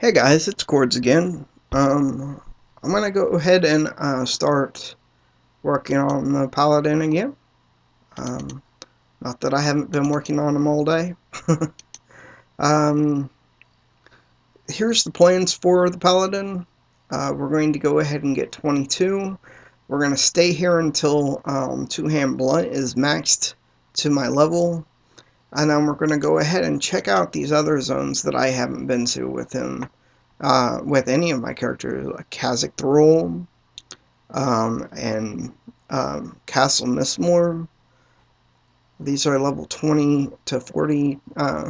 Hey guys, it's Chords again. I'm gonna go ahead and start working on the Paladin again. Um, Not that I haven't been working on him all day. um, Here's the plans for the Paladin. We're going to go ahead and get 22. We're going to stay here until two-hand blunt is maxed to my level. And then we're going to go ahead and check out these other zones that I haven't been to with him. With any of my characters, like cazic, thrule, and Castle Mistmore. These are level 20 to 40,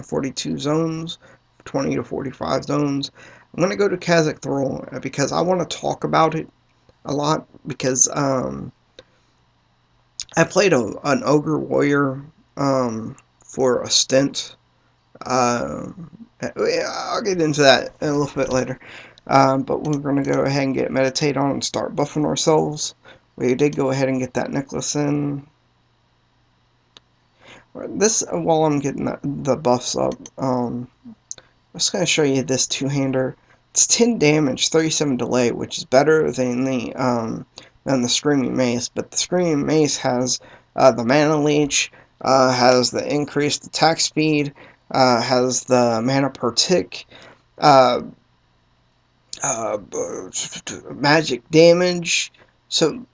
42 zones, 20 to 45 zones. I'm going to go to cazic thrule because I want to talk about it a lot because I played an ogre warrior for a stint. I'll get into that a little bit later. But we're going to go ahead and get meditate on and start buffing ourselves. We did go ahead and get that necklace in. This, while I'm getting the buffs up, I'm just going to show you this two-hander. It's 10 damage, 37 delay, which is better than the Screaming Mace. But the Screaming Mace has the mana leech, has the increased attack speed, has the mana per tick, uh, uh, magic damage. So,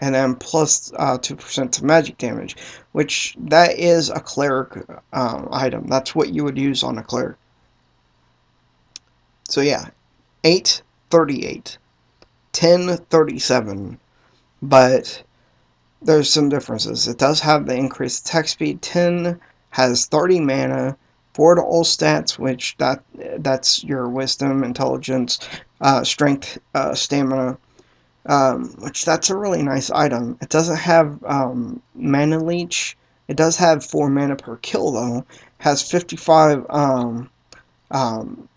and then plus 2% to magic damage, which that is a cleric item. That's what you would use on a cleric. So yeah, 838, 1037, but there's some differences. It does have the increased attack speed. 10 has 30 mana, 4 to all stats, which that's your wisdom, intelligence, strength, stamina, which that's a really nice item. It doesn't have mana leech. It does have 4 mana per kill though. Has 55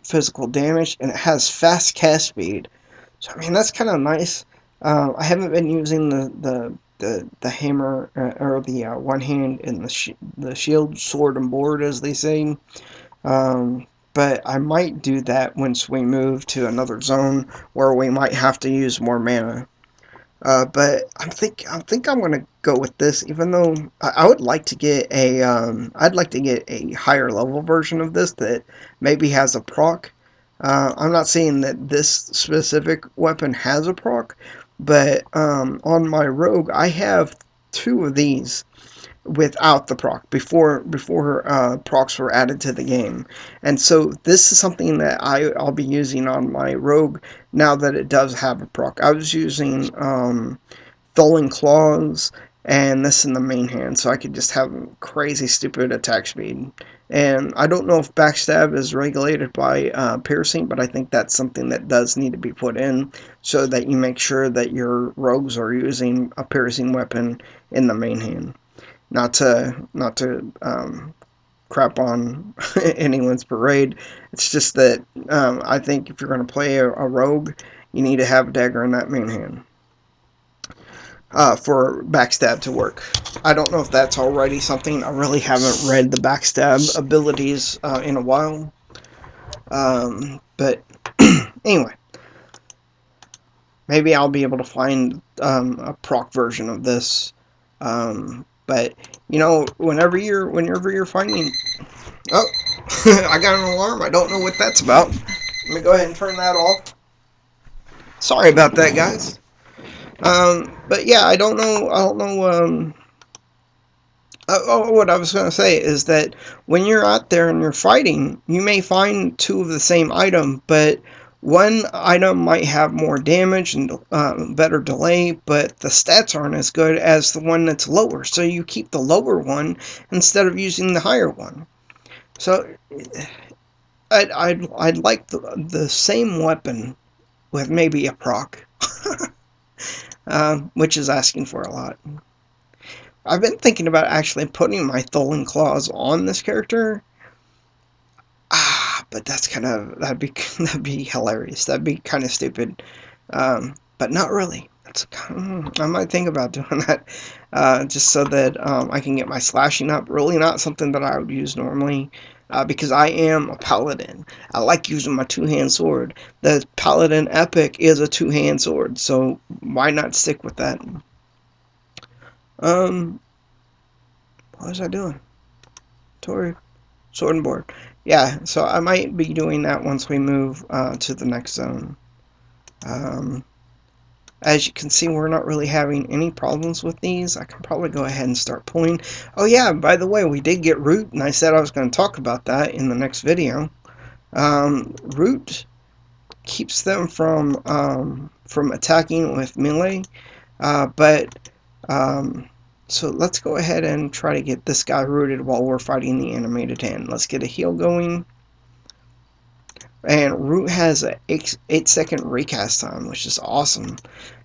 physical damage, and it has fast cast speed. So I mean that's kind of nice. I haven't been using the hammer or the one hand in the shield, sword, and board, as they say. But I might do that once we move to another zone where we might have to use more mana. But I think I'm gonna go with this, even though I would like to get I'd like to get a higher level version of this that maybe has a proc. I'm not saying that this specific weapon has a proc, but on my rogue I have two of these without the proc before procs were added to the game, and so this is something that I'll be using on my rogue now that it does have a proc. I was using Thulling Claws and this in the main hand, so I could just have crazy stupid attack speed. And I don't know if backstab is regulated by piercing, but I think that's something that does need to be put in so that you make sure that your rogues are using a piercing weapon in the main hand. Not to crap on anyone's parade. It's just that I think if you're going to play a rogue, you need to have a dagger in that main hand for backstab to work. I don't know if that's already something. I really haven't read the backstab abilities in a while. But anyway, maybe I'll be able to find a proc version of this. But you know, whenever you're finding, oh, I got an alarm. I don't know what that's about. Let me go ahead and turn that off. Sorry about that, guys. But yeah, I don't know. What I was going to say is that when you're out there and you're fighting, you may find two of the same item, but one item might have more damage and better delay, but the stats aren't as good as the one that's lower. So you keep the lower one instead of using the higher one. So I'd like the same weapon with maybe a proc, which is asking for a lot. I've been thinking about actually putting my Thulling Claws on this character. But that's that'd be hilarious. That'd be kind of stupid. But not really. I might think about doing that, just so that I can get my slashing up. Really not something that I would use normally. because I am a paladin. I like using my two-hand sword. The paladin epic is a two-hand sword, so why not stick with that? What was I doing? Tori, sword and board. Yeah, so I might be doing that once we move to the next zone. As you can see, we're not really having any problems with these. I can probably go ahead and start pulling. Oh yeah, by the way, we did get root, and I said I was going to talk about that in the next video. Root keeps them from attacking with melee, but so let's go ahead and try to get this guy rooted while we're fighting the animated hand. Let's get a heal going. And Root has an 8-second recast time, which is awesome.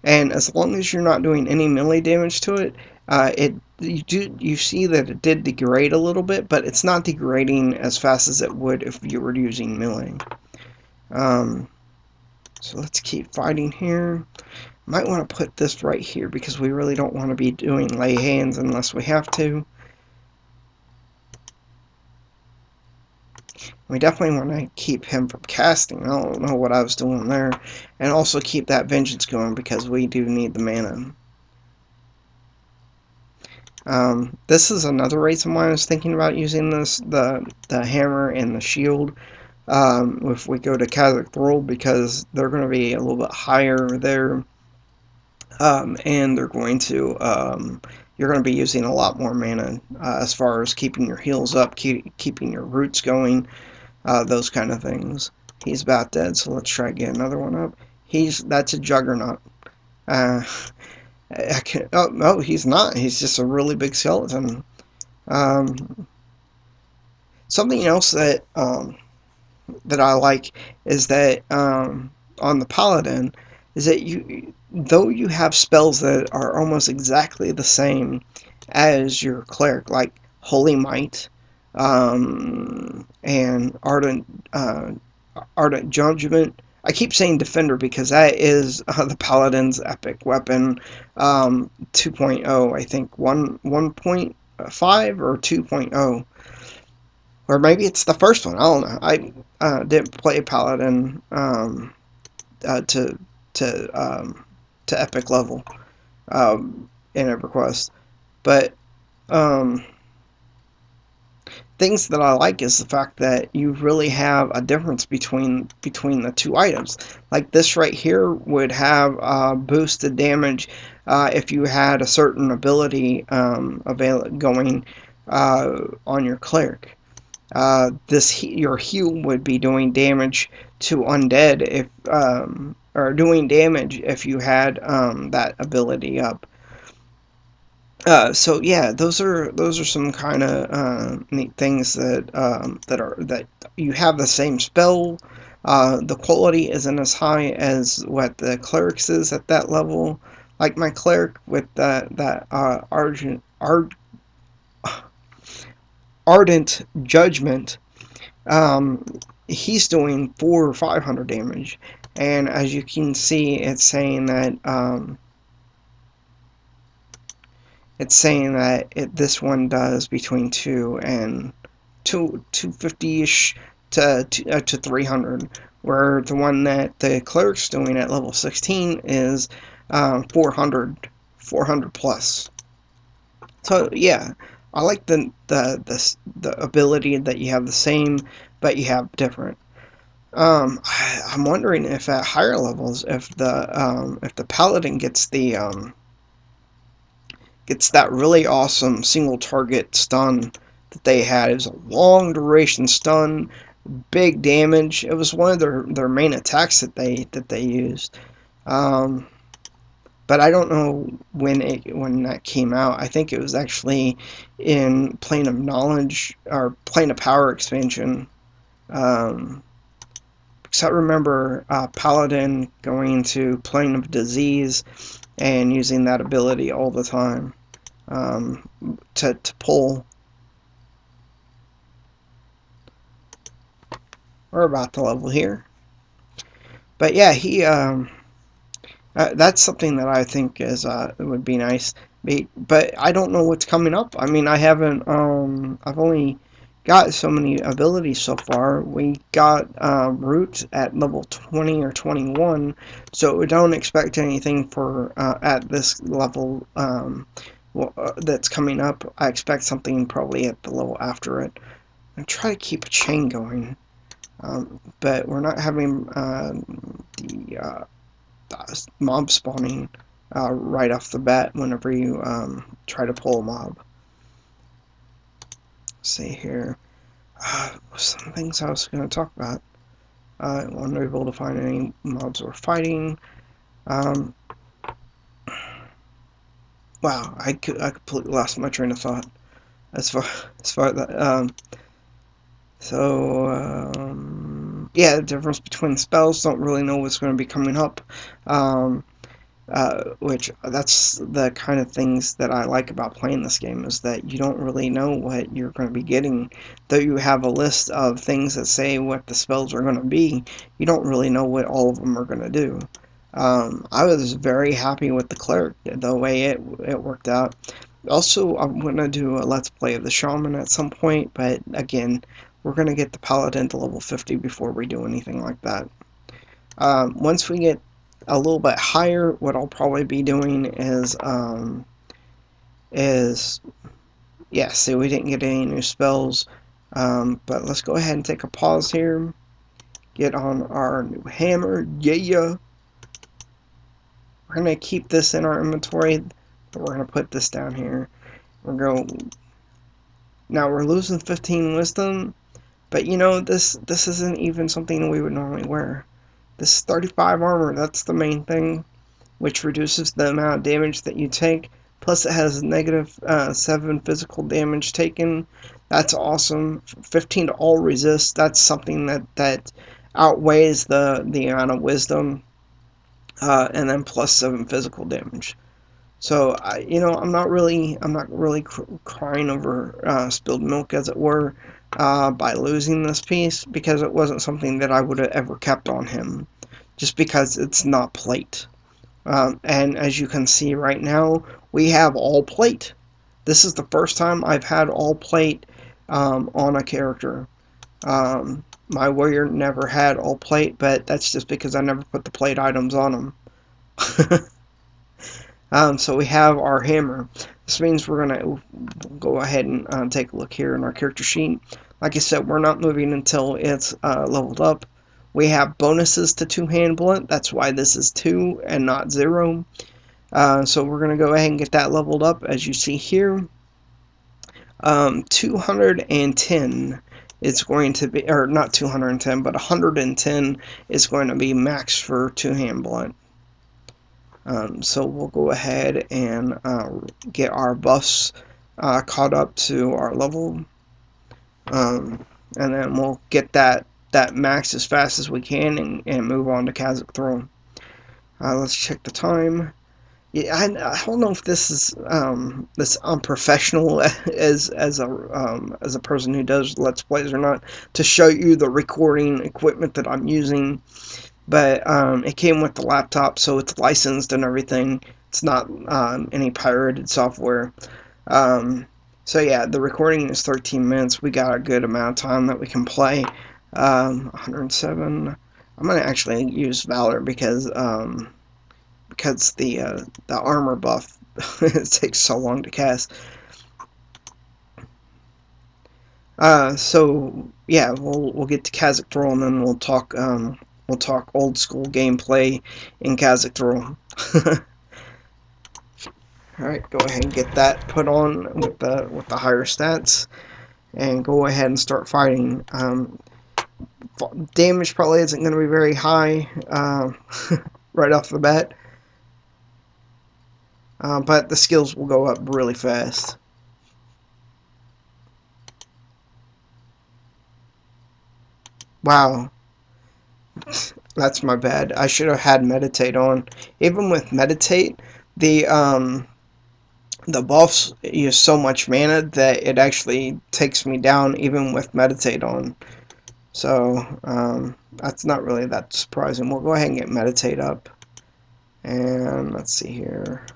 And as long as you're not doing any melee damage to it, you see that it did degrade a little bit, but it's not degrading as fast as it would if you were using melee. So let's keep fighting here. Might want to put this right here because we really don't want to be doing lay hands unless we have to. We definitely want to keep him from casting. I don't know what I was doing there. And also keep that vengeance going because we do need the mana. This is another reason why I was thinking about using the hammer and the shield. If we go to cazic thrule, because they're going to be a little bit higher there. And they're going to you're going to be using a lot more mana as far as keeping your heals up, keeping your roots going. Those kind of things. He's about dead, so let's try to get another one up. That's a juggernaut. No, he's not. He's just a really big skeleton. Something else that that I like is that on the Paladin is that though you have spells that are almost exactly the same as your cleric, like Holy Might, and Ardent Judgment. I keep saying Defender because that is the Paladin's epic weapon 2.0, I think 1.5 or 2.0, or maybe it's the first one. I don't know. I didn't play Paladin to epic level in Everquest, but things that I like is the fact that you really have a difference between the two items. Like this right here would have boosted damage if you had a certain ability going on your cleric. Your heal would be doing damage to undead if or doing damage if you had that ability up. So yeah, those are some kind of neat things that you have the same spell. The quality isn't as high as what the cleric's is at that level. Like my cleric with that ardent judgment, he's doing 400 or 500 damage, and as you can see, it's saying that this one does between 250-ish to 300, where the one that the cleric's doing at level 16 is 400 plus. So yeah, I like the ability that you have the same, but you have different. I'm wondering if at higher levels, if the paladin gets that really awesome single target stun that they had. It was a long duration stun, big damage. It was one of their main attacks that they used. But I don't know when that came out. I think it was actually in Plane of Knowledge or Plane of Power expansion. Because I remember Paladin going to Plane of Disease and using that ability all the time to pull. We're about to level here. But yeah, he that's something that I think is would be nice. But I don't know what's coming up. I mean, I haven't. I've only got so many abilities so far. We got Root at level 20 or 21, so we don't expect anything for at this level that's coming up. I expect something probably at the level after it. I try to keep a chain going, but we're not having the mob spawning right off the bat whenever you try to pull a mob. Let's see here. Some things I was going to talk about. I wasn't able to find any mobs we're fighting. Wow, I completely lost my train of thought as far as that. Yeah, the difference between spells. Don't really know what's going to be coming up. Which that's the kind of things that I like about playing this game, is that you don't really know what you're going to be getting. Though you have a list of things that say what the spells are going to be, you don't really know what all of them are going to do. I was very happy with the cleric, the way it worked out. Also, I'm going to do a let's play of the shaman at some point, but again, we're going to get the paladin to level 50 before we do anything like that. Once we get a little bit higher, what I'll probably be doing is yeah, see, we didn't get any new spells, but let's go ahead and take a pause here, get on our new hammer. Yeah, we're gonna keep this in our inventory, but we're gonna put this down here. Now we're losing 15 wisdom, but you know, this isn't even something we would normally wear. This is 35 armor, that's the main thing, which reduces the amount of damage that you take. Plus it has negative 7 physical damage taken. That's awesome. 15 to all resist. That's something that outweighs the amount of wisdom. And then plus 7 physical damage. So I'm not really crying over spilled milk, as it were, by losing this piece, because it wasn't something that I would have ever kept on him, just because it's not plate. And as you can see right now, we have all plate. This is the first time I've had all plate on a character. My warrior never had all plate, but that's just because I never put the plate items on him. So we have our hammer. This means we're going to go ahead and take a look here in our character sheet. Like I said, we're not moving until it's leveled up. We have bonuses to two-hand blunt. That's why this is 2 and not 0. So we're going to go ahead and get that leveled up, as you see here. 210 is going to be, or not 210, but 110 is going to be max for two-hand blunt. So we'll go ahead and get our buffs caught up to our level, and then we'll get that max as fast as we can and move on to cazic thrule. Let's check the time. Yeah, I don't know if this is this unprofessional as a person who does let's plays or not, to show you the recording equipment that I'm using. But it came with the laptop, so it's licensed and everything. It's not any pirated software. So yeah, the recording is 13 minutes. We got a good amount of time that we can play. 107. I'm gonna actually use Valor because the armor buff it takes so long to cast. So yeah, we'll get to cazic thrule, and then we'll talk old school gameplay in cazic thrule. Alright, go ahead and get that put on with the higher stats, and go ahead and start fighting. Damage probably isn't going to be very high right off the bat, but the skills will go up really fast. Wow. That's my bad. I should have had meditate on. Even with meditate, the buffs use so much mana that it actually takes me down even with meditate on. So that's not really that surprising. We'll go ahead and get meditate up. And let's see here.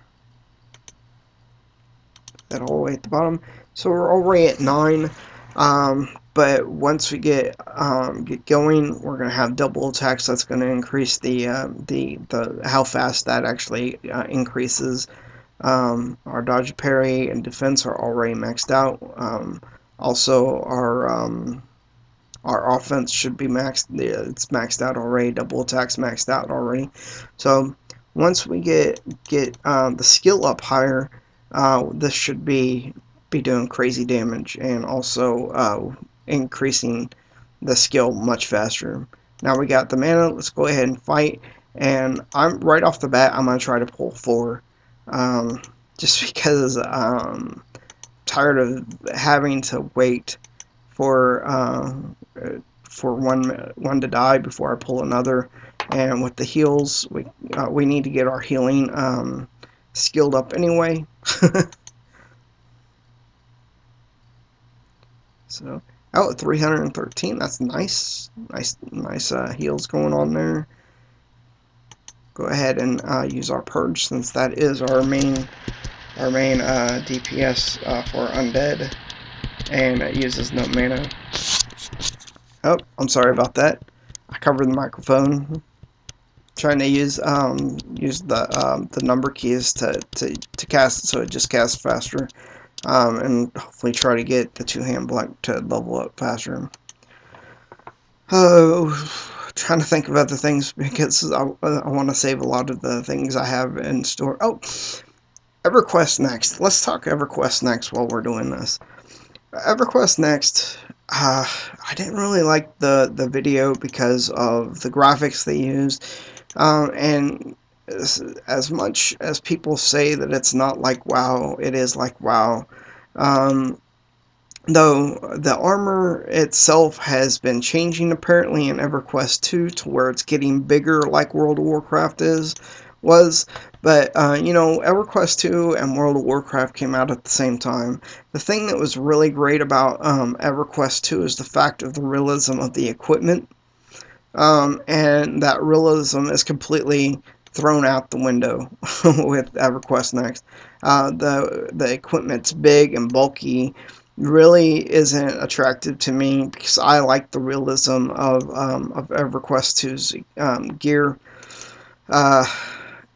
That all the way at the bottom. So we're already at 9. But once we get going, we're gonna have double attacks. That's gonna increase the how fast that actually increases. Our dodge, parry, and defense are already maxed out. Also, our offense should be maxed. It's maxed out already. Double attacks maxed out already. So once we get the skill up higher, this should be doing crazy damage and also increasing the skill much faster. Now we got the mana. Let's go ahead and fight. And I'm right off the bat. I'm gonna try to pull 4, just because tired of having to wait for one to die before I pull another. And with the heals, we need to get our healing skilled up anyway. So out at 313, that's nice heals going on there. Go ahead and use our purge, since that is our main DPS for undead, and it uses no mana. Oh, I'm sorry about that. I covered the microphone. Trying to use the number keys to cast it, so it just casts faster, and hopefully try to get the 2-hand block to level up faster. Trying to think of other things, because I want to save a lot of the things I have in store. Oh, Everquest next. Let's talk Everquest next while we're doing this. Everquest next. I didn't really like the video because of the graphics they used, and as much as people say that it's not like WoW, it is like WoW. Though the armor itself has been changing apparently in EverQuest 2 to where it's getting bigger like World of Warcraft was. But, EverQuest 2 and World of Warcraft came out at the same time. The thing that was really great about EverQuest 2 is the fact of the realism of the equipment. And that realism is completely thrown out the window with EverQuest Next. The equipment's big and bulky, really isn't attractive to me, because I like the realism of EverQuest 2's gear.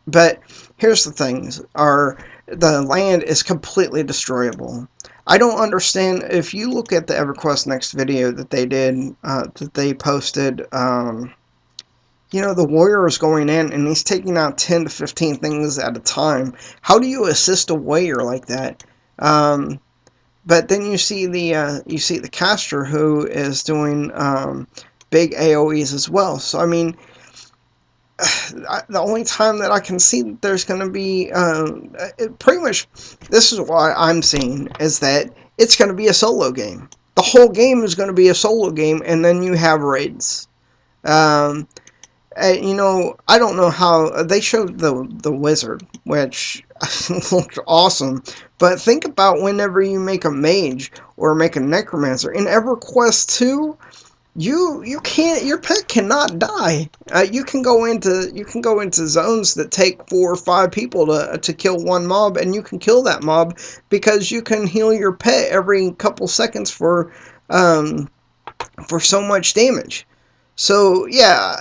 But here's the things: the land is completely destroyable. I don't understand. If you look at the EverQuest Next video that they did, that they posted, the warrior is going in and he's taking out 10 to 15 things at a time. How do you assist a warrior like that? But then you see the caster who is doing big AoEs as well. So I mean, the only time that I can see that there's going to be pretty much, this is why I'm seeing, is that it's going to be a solo game. The whole game is going to be a solo game, and then you have raids. I don't know how they showed the wizard, which looked awesome. But think about whenever you make a mage or make a necromancer in EverQuest 2, you can't, your pet cannot die. You can go into zones that take 4 or 5 people to kill one mob, and you can kill that mob because you can heal your pet every couple seconds for so much damage. So yeah,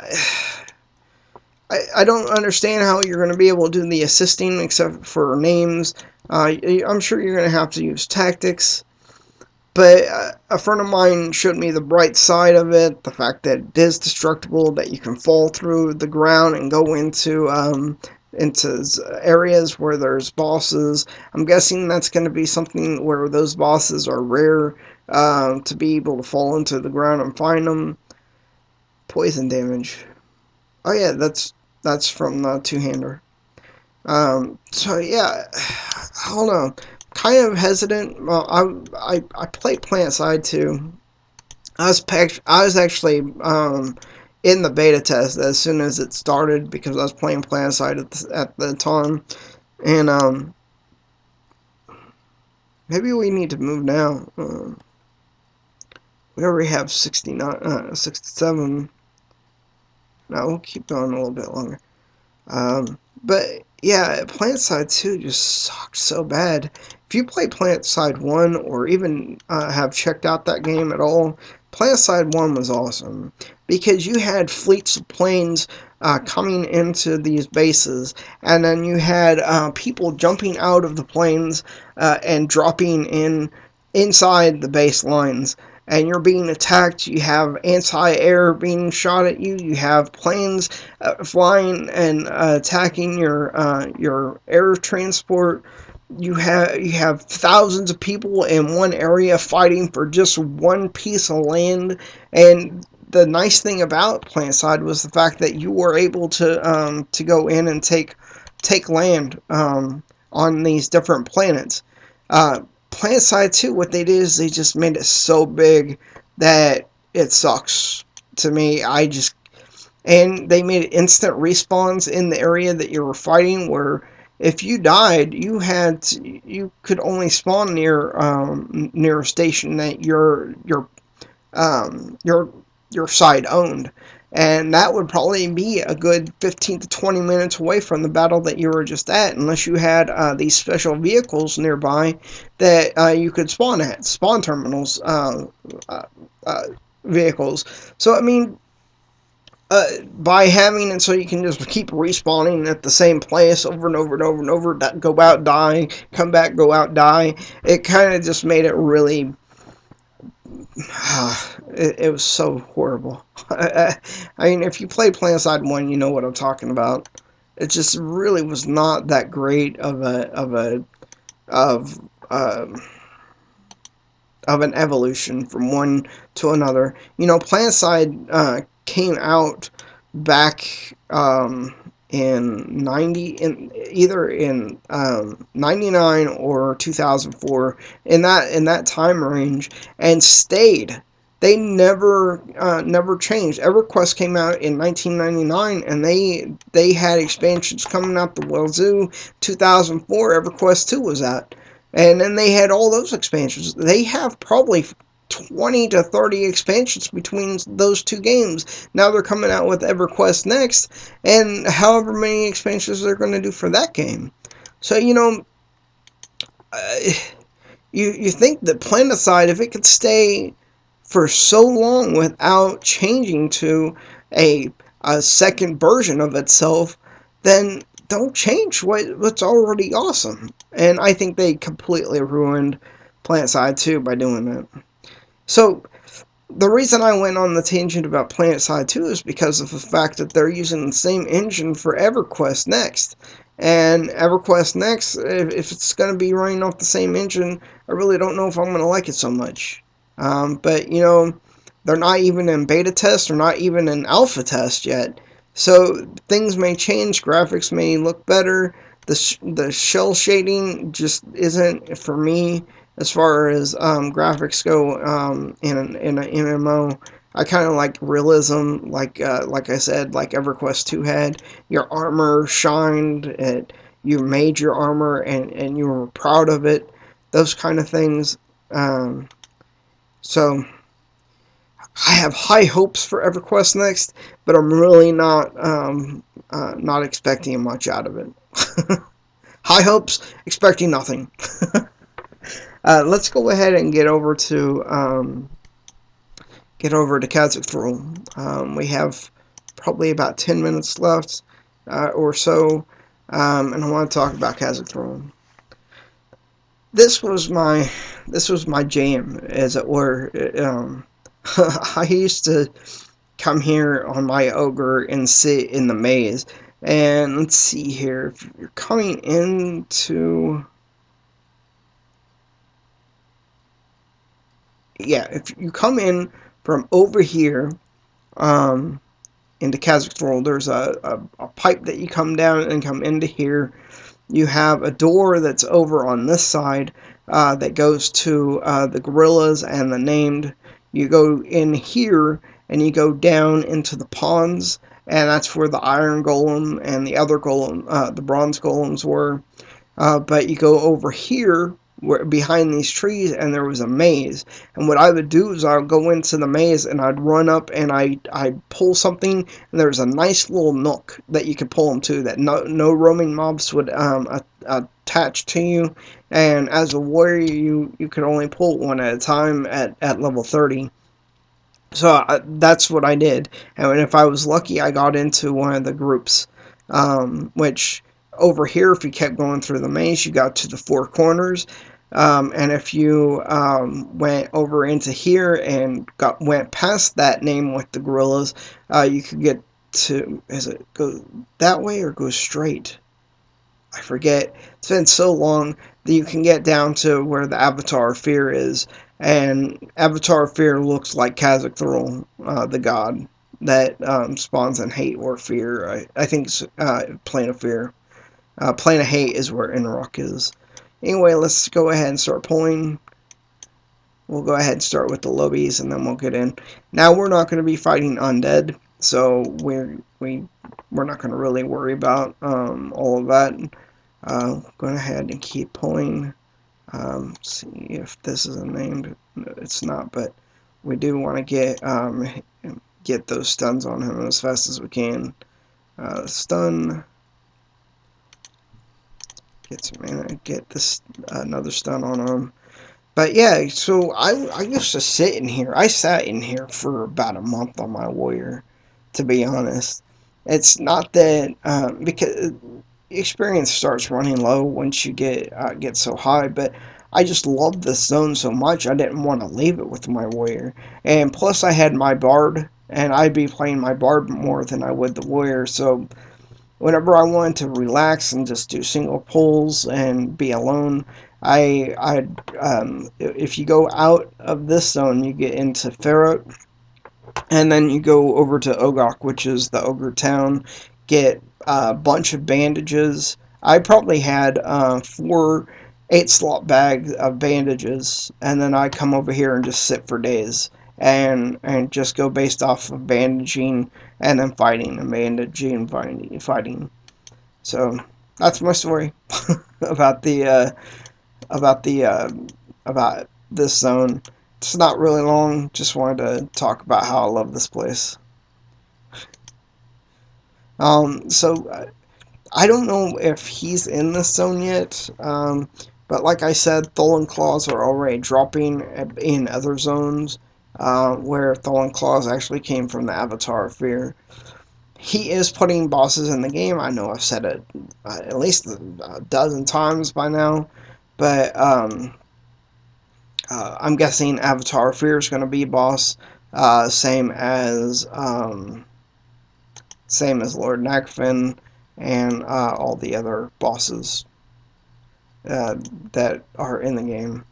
I don't understand how you're going to be able to do the assisting except for names. I'm sure you're going to have to use tactics. But a friend of mine showed me the bright side of it, the fact that it is destructible, that you can fall through the ground and go into areas where there's bosses. I'm guessing that's going to be something where those bosses are rare, to be able to fall into the ground and find them. Poison damage. Oh yeah, that's from the two-hander. So yeah, I don't know. Kind of hesitant. Well, I played PlanetSide too. I was actually in the beta test as soon as it started, because I was playing PlanetSide at the time, and maybe we need to move now. We already have 67. No, we'll keep going a little bit longer. But Yeah, PlanetSide 2 just sucked so bad. If you play PlanetSide 1 or even have checked out that game at all, PlanetSide 1 was awesome because you had fleets of planes coming into these bases, and then you had people jumping out of the planes and dropping inside the base lines. And you're being attacked. You have anti-air being shot at you. You have planes flying and attacking your air transport. You have thousands of people in one area fighting for just one piece of land. And the nice thing about PlanetSide was the fact that you were able to go in and take land on these different planets. PlanetSide 2, what they did is they just made it so big that it sucks to me. And they made instant respawns in the area that you were fighting, where if you died, you could only spawn near a station that your side owned, and that would probably be a good 15 to 20 minutes away from the battle that you were just at, unless you had these special vehicles nearby that you could spawn at, spawn terminals, uh, vehicles. So I mean, by having it so you can just keep respawning at the same place over and over and over and over, go out, die, come back, go out, die, it kind of just made it really, it was so horrible. I mean, if you played PlanetSide 1, you know what I'm talking about. It just really was not that great of um, of an evolution from one to another. You know, PlanetSide came out back in either in 99 or 2004, in that time range, and stayed. They never changed. Everquest came out in 1999, and they had expansions coming out the wazoo. 2004, Everquest 2 was out. And then they had all those expansions. They have probably 20 to 30 expansions between those two games. Now they're coming out with EverQuest next, and however many expansions they're going to do for that game. So, uh, you think that PlanetSide, if it could stay for so long without changing to a second version of itself, then don't change what's already awesome. And I think they completely ruined PlanetSide 2 by doing that. So the reason I went on the tangent about PlanetSide 2 is because of the fact that they're using the same engine for EverQuest Next. And EverQuest Next, if it's going to be running off the same engine, I really don't know if I'm going to like it so much. But, they're not even in beta test or not even in alpha test yet. So things may change, graphics may look better. The shell shading just isn't for me as far as graphics go in an MMO. I kind of like realism, like I said, like EverQuest 2 had. Your armor shined, you made your armor and you were proud of it. Those kind of things. So I have high hopes for EverQuest Next, but I'm really not expecting much out of it. High hopes, expecting nothing. Let's go ahead and get over to cazic thrule. We have probably about 10 minutes left or so, and I want to talk about cazic thrule. This was my jam, as it were. I used to come here on my ogre and sit in the maze. And let's see here. If you're coming into... Yeah, if you come in from over here into cazic thrule, there's a pipe that you come down and come into here. You have a door that's over on this side that goes to the gorillas and the named. You go in here and you go down into the ponds, and that's where the iron golem and the other golem, the bronze golems were. But you go over here behind these trees, and there was a maze. And what I would do is I would go into the maze and I'd run up and I'd pull something, and there was a nice little nook that you could pull them to that no roaming mobs would attach to you. And as a warrior, you could only pull one at a time at level 30. So that's what I did. And if I was lucky, I got into one of the groups, which over here, if you kept going through the maze, you got to the four corners. And if you went over into here and went past that name with the gorillas, you could get to, is it go that way or go straight? I forget. It's been so long that you can get down to where the Avatar of Fear is, and Avatar of Fear looks like cazic, thrule, the god that spawns in hate or fear. I think it's Plane of Fear. Plane of Hate is where Inrock is. Anyway, let's go ahead and start pulling. We'll go ahead and start with the lobbies, and then we'll get in. Now we're not going to be fighting undead, so we're not going to really worry about all of that. Going ahead and keep pulling. See if this is a named. No, it's not, but we do want to get those stuns on him as fast as we can. Stun. Get some mana. Get this another stun on him. But yeah, so I used to sit in here. I sat in here for about a month on my warrior, to be honest. It's not that because experience starts running low once you get so high, but I just loved this zone so much I didn't want to leave it with my warrior. And plus I had my bard, and I'd be playing my bard more than I would the warrior, so whenever I wanted to relax and just do single pulls and be alone, if you go out of this zone, you get into Ferret, and then you go over to Ogok, which is the ogre town, get a bunch of bandages. I probably had 4 8-slot bags of bandages, and then I come over here and just sit for days and just go based off of bandaging and then fighting and bandaging and fighting. So that's my story about about this zone. It's not really long. Just wanted to talk about how I love this place. So I don't know if he's in this zone yet. But like I said, Tholen Claws are already dropping in other zones where Tholen Claws actually came from the Avatar of Fear. He is putting bosses in the game. I know I've said it at least a dozen times by now, but I'm guessing Avatar of Fear is going to be boss, same as Lord Nagfin and all the other bosses that are in the game.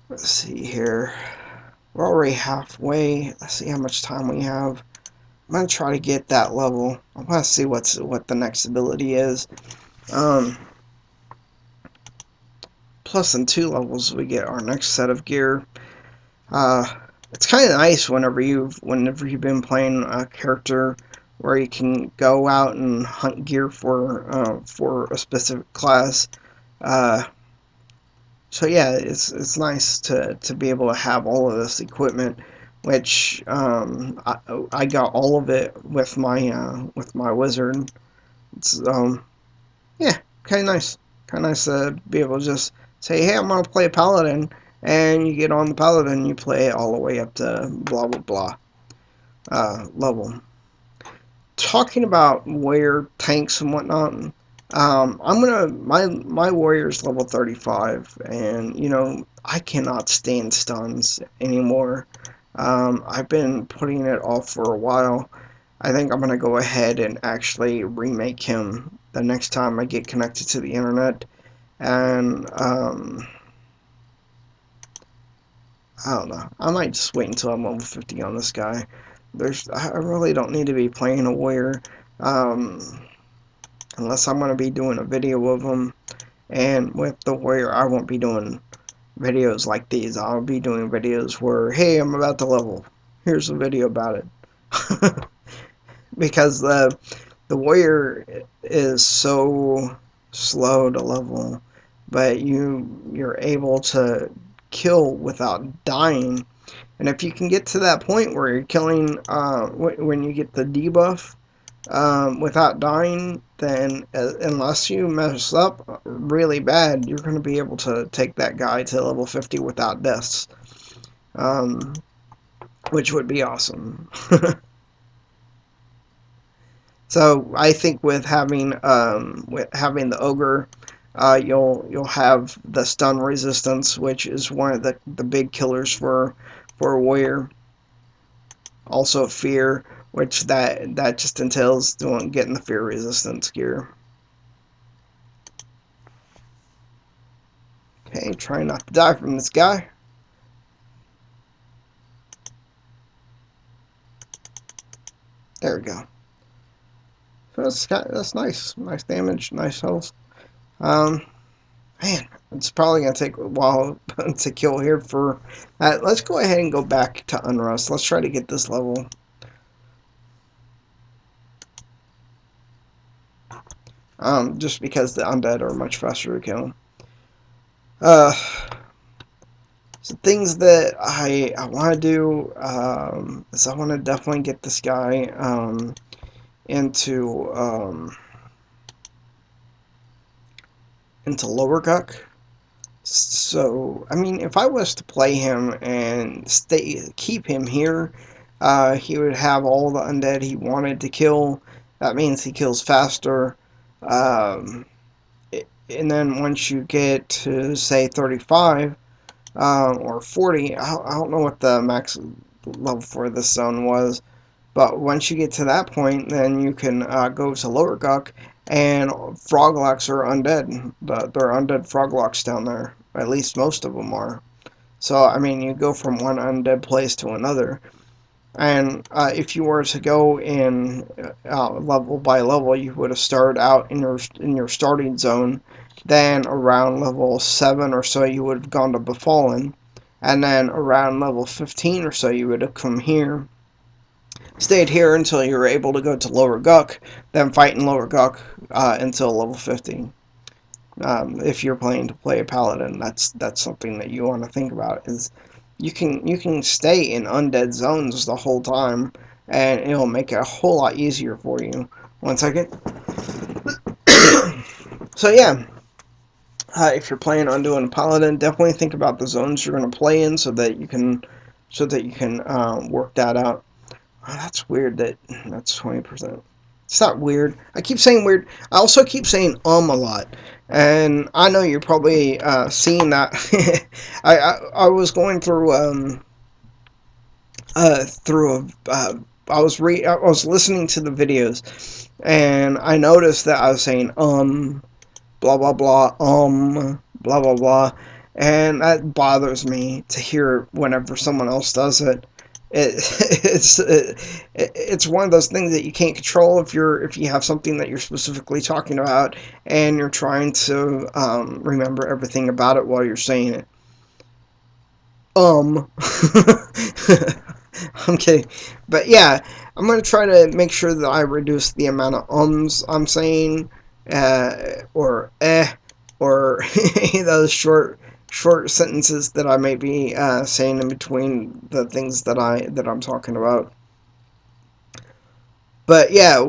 Let's see here. We're already halfway. Let's see how much time we have. I'm gonna try to get that level. I want to see what the next ability is. Plus, in 2 levels, we get our next set of gear. It's kind of nice whenever you've been playing a character where you can go out and hunt gear for a specific class. So yeah, it's nice to be able to have all of this equipment, which I got all of it with my wizard. It's yeah, kind of nice. Kind of nice to be able to just say, hey, I'm gonna play a paladin, and you get on the paladin, you play it all the way up to blah blah blah level. Talking about warrior tanks and whatnot, my warrior's level 35, and you know I cannot stand stuns anymore. I've been putting it off for a while. I think I'm gonna go ahead and actually remake him the next time I get connected to the internet, and I don't know. I might just wait until I'm level 50 on this guy. I really don't need to be playing a warrior. Unless I'm going to be doing a video of them. And with the warrior, I won't be doing videos like these. I'll be doing videos where, hey, I'm about to level. Here's a video about it. Because the warrior is so slow to level but you're able to kill without dying. And if you can get to that point where you're killing when you get the debuff without dying, then unless you mess up really bad, you're going to be able to take that guy to level 50 without deaths, which would be awesome. So I think with having the ogre, you'll have the stun resistance, which is one of the big killers for a warrior. Also fear, which that just entails getting the fear resistance gear. Okay, try not to die from this guy. There we go. So that's nice. Nice damage, nice health. Man, it's probably going to take a while to kill here for that. Let's go ahead and go back to Unrust. Let's try to get this level. Just because the undead are much faster to kill. So things that I want to do is I want to definitely get this guy into Lower Guck. So I mean, if I was to play him and keep him here, he would have all the undead he wanted to kill. That means he kills faster. And then once you get to say 35 or 40, I don't know what the max level for this zone was, but once you get to that point, then you can go to Lower Guck, and Froglocks are undead. They're undead Froglocks down there. At least most of them are. So, I mean, you go from one undead place to another. And if you were to go in level by level, you would have started out in your starting zone. Then around level 7 or so, you would have gone to Befallen. And then around level 15 or so, you would have come here. Stayed here until you were able to go to Lower Guck, then fight in Lower Guck until level 50. If you're planning to play a Paladin, that's something that you want to think about. Is you can stay in undead zones the whole time, and it'll make it a whole lot easier for you. 1 second. So yeah, if you're planning on doing a Paladin, definitely think about the zones you're going to play in, so that you can work that out. Oh, that's weird that that's 20%. It's not weird. I keep saying weird. I also keep saying a lot. And I know you're probably seeing that. I was going through I was listening to the videos, and I noticed that I was saying blah blah blah blah blah blah, and that bothers me to hear whenever someone else does it. It's one of those things that you can't control if you have something that you're specifically talking about and you're trying to remember everything about it while you're saying it. I'm kidding, but yeah, I'm gonna try to make sure that I reduce the amount of ums I'm saying, or or any of those short sentences that I may be saying in between the things that I'm talking about. But yeah,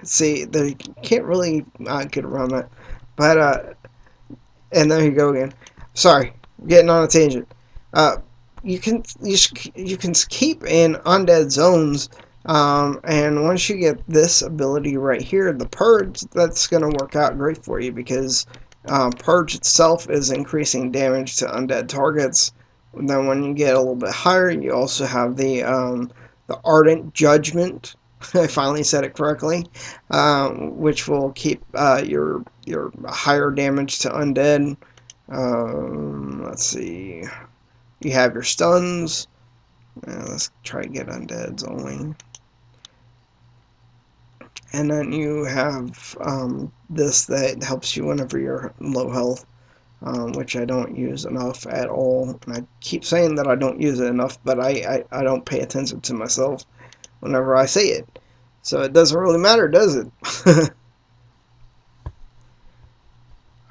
see, they can't really get around that. But and there you go again. Sorry, getting on a tangent. You can keep in undead zones. And once you get this ability right here, the Purge, that's going to work out great for you, because Purge itself is increasing damage to undead targets. And then when you get a little bit higher, you also have the Ardent Judgment. I finally said it correctly, which will keep your higher damage to undead. Let's see. You have your stuns. Let's try to get undeads only. And then you have this that helps you whenever you're low health, which I don't use enough at all. And I keep saying that I don't use it enough, but I don't pay attention to myself whenever I say it. So it doesn't really matter, does it?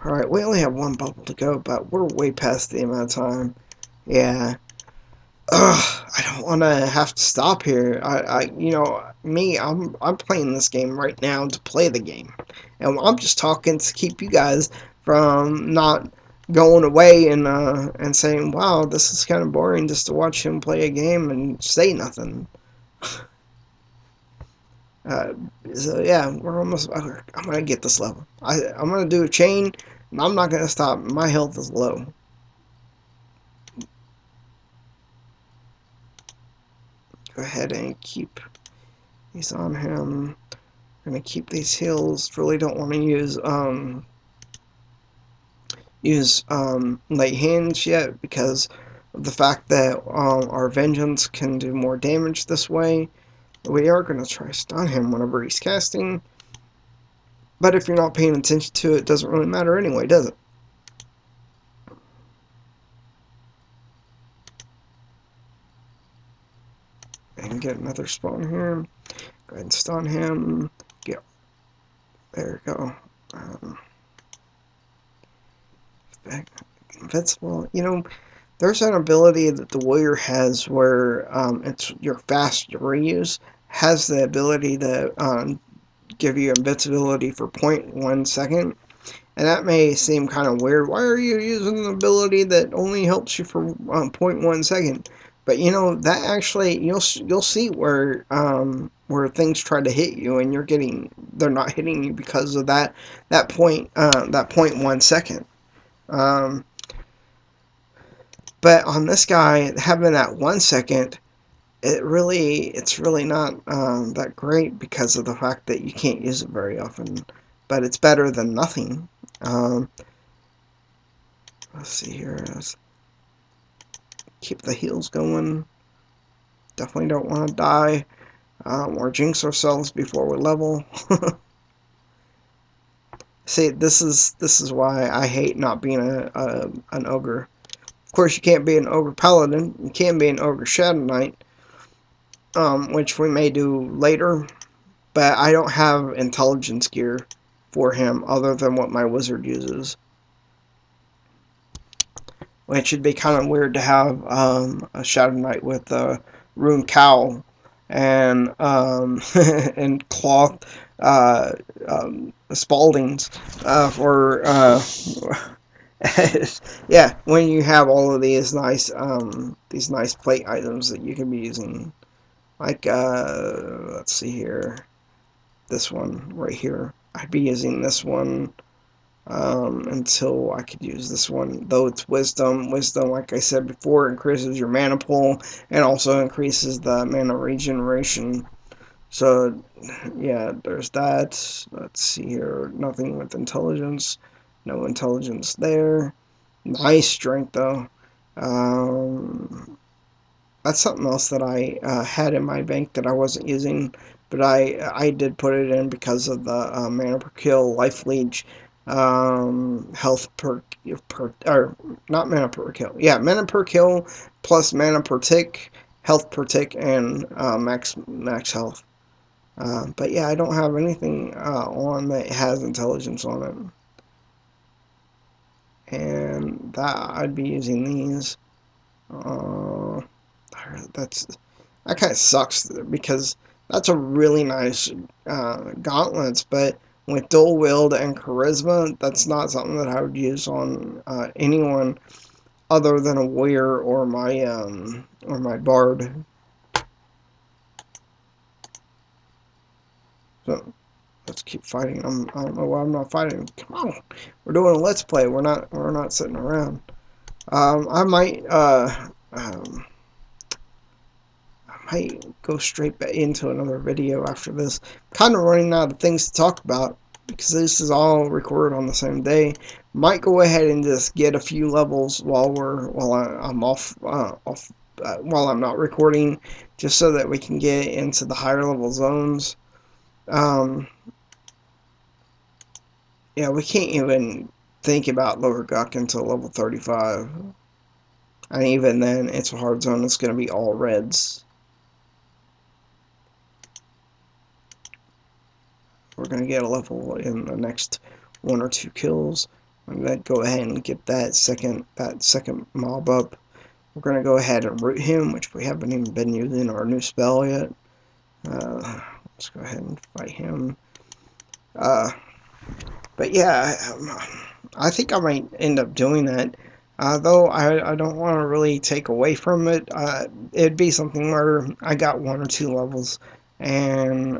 Alright, we only have one bubble to go, but we're way past the amount of time. Yeah. Ugh, I don't want to have to stop here. You know, I'm playing this game right now to play the game, and I'm just talking to keep you guys from not going away and saying, "Wow, this is kind of boring just to watch him play a game and say nothing." Uh, so yeah, we're almost. I'm gonna get this level. I'm gonna do a chain, and I'm not gonna stop. My health is low. Go ahead and keep these on him. Gonna keep these heals. Really don't want to use light hands yet because of the fact that our vengeance can do more damage this way. We are gonna try to stun him whenever he's casting, but if you're not paying attention to it, it doesn't really matter anyway, does it? And get another spawn here. Go ahead and stun him. Get there. We go. Invincible. You know, there's an ability that the warrior has where it's your fast reuse has the ability to give you invincibility for 0.1 second. And that may seem kind of weird. Why are you using an ability that only helps you for 0.1 second? But you know that actually you'll see where things try to hit you and they're not hitting you because of that 0.1 second. Um, but on this guy having that 1 second, it's really not that great because of the fact that you can't use it very often. But it's better than nothing. Um, let's see here. Let's keep the heals going. Definitely don't want to die or jinx ourselves before we level. See, this is why I hate not being an ogre. Of course, you can't be an ogre paladin. You can be an ogre shadow knight, which we may do later. But I don't have intelligence gear for him other than what my wizard uses. Which would be kind of weird to have a Shadow Knight with a rune cowl and and cloth spaldings for yeah. When you have all of these nice plate items that you can be using, like let's see here, this one right here. I'd be using this one until I could use this one. Though it's wisdom. Wisdom, like I said before, increases your mana pool and also increases the mana regeneration. So, yeah, there's that. Let's see here. Nothing with intelligence. No intelligence there. Nice strength, though. That's something else that I had in my bank that I wasn't using, but I did put it in because of the mana per kill, life leech, health per or not mana per kill, yeah, mana per kill plus mana per tick, health per tick, and max health. But yeah, I don't have anything on that has intelligence on it, and that I'd be using these. Uh, that's that kind of sucks because that's a really nice gauntlets, but with dual wield and charisma, that's not something that I would use on anyone other than a warrior or my bard. So let's keep fighting. I don't know why I'm not fighting. Come on, we're doing a let's play. We're not sitting around. I might might go straight back into another video after this. Kind of running out of things to talk about because this is all recorded on the same day. Might go ahead and just get a few levels while I'm off while I'm not recording, just so that we can get into the higher level zones. Yeah, we can't even think about lower Guk until level 35. And even then, it's a hard zone. It's going to be all reds. We're going to get a level in the next 1 or 2 kills. I'm gonna go ahead and get that second mob up. We're gonna go ahead and root him, which we haven't even been using our new spell yet. Let's go ahead and fight him. But yeah, I think I might end up doing that. Though I don't want to really take away from it. It'd be something where I got 1 or 2 levels and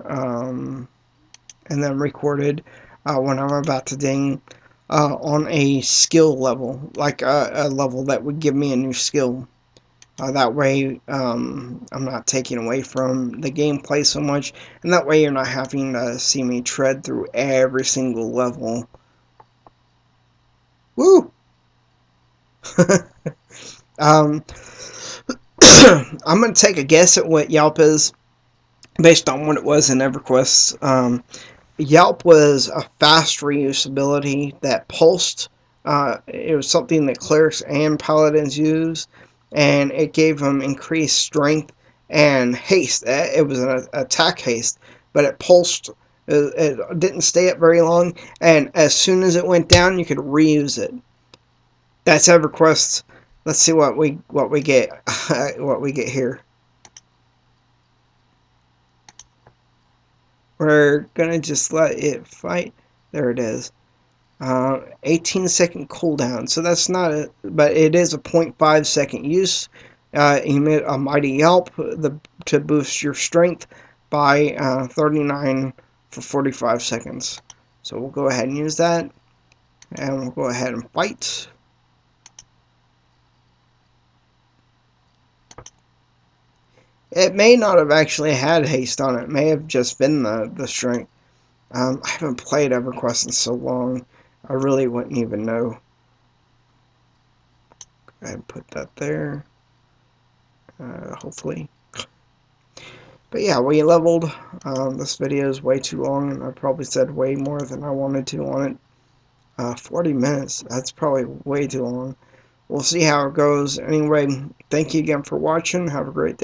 then recorded when I'm about to ding on a skill level, like a level that would give me a new skill. That way, I'm not taking away from the gameplay so much, and that way you're not having to see me tread through every single level. Woo! um, I'm going to take a guess at what Yelp is based on what it was in Everquest. Yelp was a fast reusability that pulsed. It was something that clerics and paladins use, and it gave them increased strength and haste. It was an attack haste, but it pulsed. It didn't stay up very long, and as soon as it went down, you could reuse it. That's EverQuest. Let's see what we get. What we get here. We're gonna just let it fight. There it is. 18-second cooldown. So that's not a, but it is a 0.5 second use. Emit a mighty yelp to boost your strength by 39 for 45 seconds. So we'll go ahead and use that, and we'll go ahead and fight. It may not have actually had haste on it. It may have just been the strength. I haven't played EverQuest in so long, I really wouldn't even know. Go ahead and put that there. Hopefully. But yeah, we leveled. This video is way too long, and I probably said way more than I wanted to on it. 40 minutes, that's probably way too long. We'll see how it goes. Anyway, thank you again for watching. Have a great day.